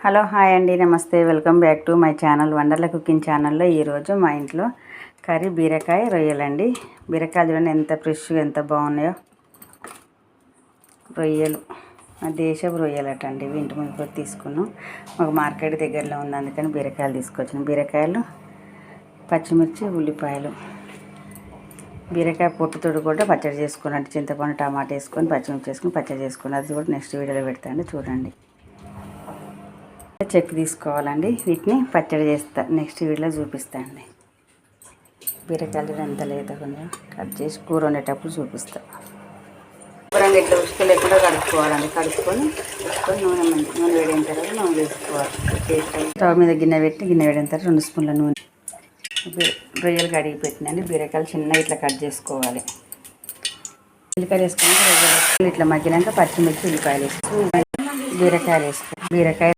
Hello hi అండి, నమస్తే. Welcome back to my channel Wonderla cooking ఛానల్లో ఈరోజు మా ఇంట్లో కర్రీ బీరకాయ రొయ్యలండి. బీరకాయలు చూడండి ఎంత ఫ్రెష్గా ఎంత బాగున్నాయో. రొయ్యలు మా దేశపు రొయ్యలట అండి. ఇంటి ముందు తీసుకున్నాం. మాకు మార్కెట్ దగ్గరలో ఉంది, అందుకని బీరకాయలు తీసుకొచ్చాను. బీరకాయలు, పచ్చిమిర్చి, ఉల్లిపాయలు. బీరకాయ పొట్టుతోడు కూడా పచ్చడి చేసుకున్నట్టు చింతపండు టమాటా వేసుకొని పచ్చిమిర్చి వేసుకొని పచ్చడి చేసుకుని అది కూడా నెక్స్ట్ వీడియోలో పెడతాండి, చూడండి. చెక్ తీసుకోవాలండి, వీటిని పచ్చడి చేస్తా, నెక్స్ట్ వీడియోలో చూపిస్తాండి. బీరకాయలు ఎంత లేదా కొంచెం కట్ చేసి కూర వండేటప్పుడు చూపిస్తా. కూరంగా ఇట్లా ఉసుక లేకుండా కడుక్కోవాలండి. కడుక్కొని నూనె వేడిన తర్వాత నూనె వేసుకోవాలి. స్టవ్ మీద గిన్నె పెట్టి గిన్నె వేడిన తర్వాత 2 స్పూన్ల నూనె. రొయ్యలు కడిగి పెట్టినండి. బీరకాయలు చిన్నగా ఇట్లా కట్ చేసుకోవాలి. ఉల్లిపాయలు వేసుకొని రొయ్యలు ఇట్లా మగ్గినాక పచ్చిమిర్చి ఉల్లిపాయలు వేసుకొని బీరకాయలు వేసుకోవాలి. బీరకాయ